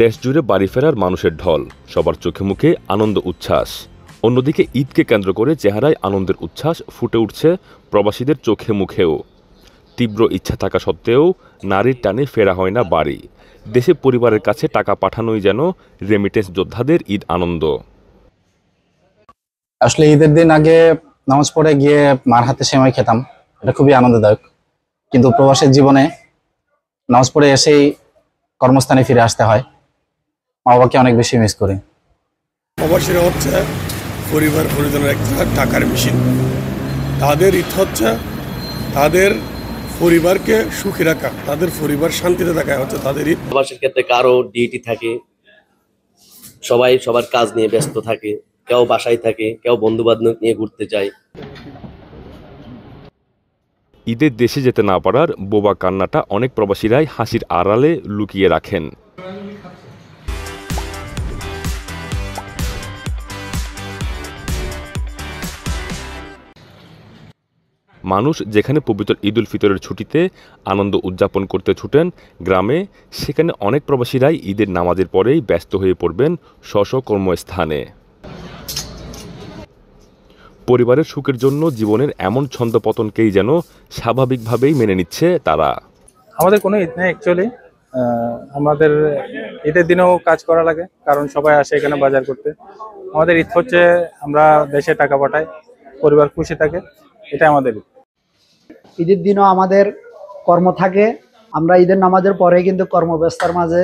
দেশ জুড়ে বাড়ি ফেরার মানুষের ঢল, সবার চোখে মুখে আনন্দ উচ্ছ্বাস। অন্যদিকে ঈদকে কেন্দ্র করে চেহারায় আনন্দের উচ্ছ্বাস ফুটে উঠছে প্রবাসীদের চোখে মুখেও। তীব্র ইচ্ছা থাকা সত্ত্বেও নারীর টানে ফেরা হয় না বাড়ি। দেশে পরিবারের কাছে টাকা পাঠানোই যেন রেমিটেন্স যোদ্ধাদের ঈদ আনন্দ। আসলে ঈদের দিন আগে নামাজ পড়ে গিয়ে মার হাতে সেমাই খেতাম, এটা খুবই আনন্দদায়ক। কিন্তু প্রবাসের জীবনে নামাজ পড়ে এসেই কর্মস্থানে ফিরে আসতে হয়, মা বাবাকে অনেক বেশি মিস করি। প্রবাসীরা হচ্ছে পরিবার পরিজনের একটা টাকার মেশিন। তাদের ঈদ হচ্ছে তাদের পরিবারকে সুখী রাখা, তাদের পরিবার শান্তিতে থাকা হচ্ছে তাদের ঈদ। প্রবাসীর ক্ষেত্রে কারো ডিউটি থাকে, সবাই সবার কাজ নিয়ে ব্যস্ত থাকে, কেউ বাসায় থাকে, কেউ বন্ধু বান্ধব নিয়ে ঘুরতে যায়। ঈদের দেশে যেতে না পারার বোবা কান্নাটা অনেক প্রবাসীরাই হাসির আড়ালে লুকিয়ে রাখেন। মানুষ যেখানে পবিত্র ঈদ উল ফিতরের ছুটিতে আনন্দ উদযাপন করতে ছুটেন গ্রামে, সেখানে অনেক প্রবাসীরাই ঈদের নামাজের পরেই ব্যস্ত হয়ে পড়বেন স্ব কর্মস্থানে। পরিবারের সুখের জন্য জীবনের এমন ছন্দপতনকেই যেন স্বাভাবিকভাবেই মেনে নিচ্ছে তারা। আমাদের কোনো ঈদ নেই অ্যাকচুয়ালি। আমাদের ঈদের দিনেও কাজ করা লাগে, কারণ সবাই আসে এখানে বাজার করতে। আমাদের ঈদ হচ্ছে আমরা দেশে টাকা পাঠাই, পরিবার খুশি থাকে, এটাই আমাদের ঈদ। ঈদের দিনও আমাদের কর্ম থাকে, আমরা ঈদের নামাজের পরে কিন্তু কর্মব্যস্তার মাঝে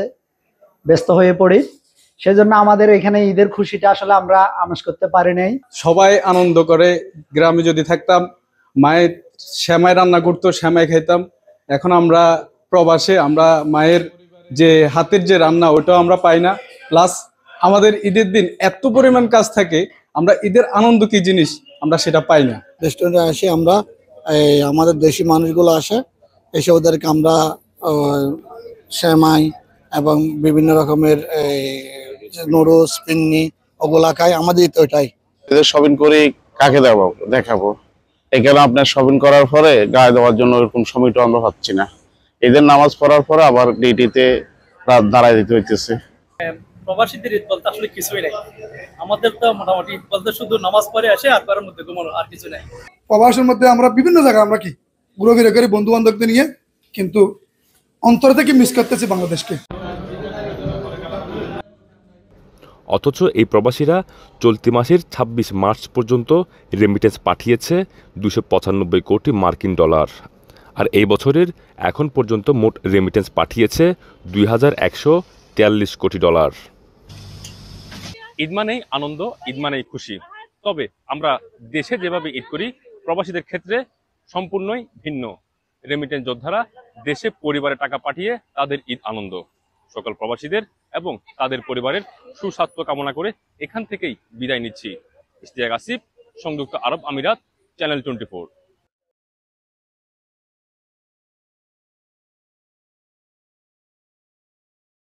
ব্যস্ত হয়ে পড়ি। সেজন্য আমাদের এখানে ঈদের খুশিটা আসলে আমরা আমেজ করতে পারি নাই। সবাই আনন্দ করে। গ্রামে যদি থাকতাম, মায়ের সেমাই রান্না করতো, সেমাই খাইতাম। এখন আমরা প্রবাসে, আমরা মায়ের যে হাতের যে রান্না ওটাও আমরা পাই না। প্লাস আমাদের ঈদের দিন এত পরিমাণ কাজ থাকে, আমরা ঈদের আনন্দ কি জিনিস আমরা সেটা পাই না। রেস্টুরেন্টে আসে আমরা, আমাদের দেশি মানুষগুলো আসে, এসে ওদেরকে আমরা সেমাই এবং বিভিন্ন রকমের নুডলস, পিন্নি ওগুলা খাই। আমাদের তো ওইটাই। এদের শপিং করে কাকে দেখাবো। এখানে আপনার শপিং করার পরে গায়ে দেওয়ার জন্য এরকম সময়টা আমরা পাচ্ছি না। এদের নামাজ পড়ার পরে আবার ডিউটিতে রাত দাঁড়ায় দিতে হইতেছে। প্রবাসীদের ঈদ বলতে আসলে কিছুই নাই। আমাদের তো মোটামুটি ঈদ বলতে শুধু নামাজ পড়ে আসে আর ঘরের মধ্যে ঘুমানো, আর কিছু নাই। প্রবাসের মধ্যে আমরা বিভিন্ন জায়গায় আমরা কি ঘুরে করি বন্ধু বান্ধবদের নিয়ে, কিন্তু অন্তর থেকে মিস করতেছি বাংলাদেশকে। অথচ এই প্রবাসীরা চলতি মাসের ২৬ মার্চ পর্যন্ত রেমিটেন্স পাঠিয়েছে ২৯৫ কোটি মার্কিন ডলার। আর এই বছরের এখন পর্যন্ত মোট রেমিটেন্স পাঠিয়েছে ২,১৪৩ কোটি ডলার। ঈদ মানেই আনন্দ, ঈদ মানেই খুশি। তবে আমরা দেশে যেভাবে ঈদ করি, প্রবাসীদের ক্ষেত্রে সম্পূর্ণই ভিন্ন। রেমিটেন্স যোদ্ধারা দেশে পরিবারে টাকা পাঠিয়ে তাদের ঈদ আনন্দ। সকল প্রবাসীদের এবং তাদের পরিবারের সুস্বাস্থ্য কামনা করে এখান থেকেই বিদায় নিচ্ছি। ইশতিয়াক আসিফ, সংযুক্ত আরব আমিরাত, চ্যানেল 24।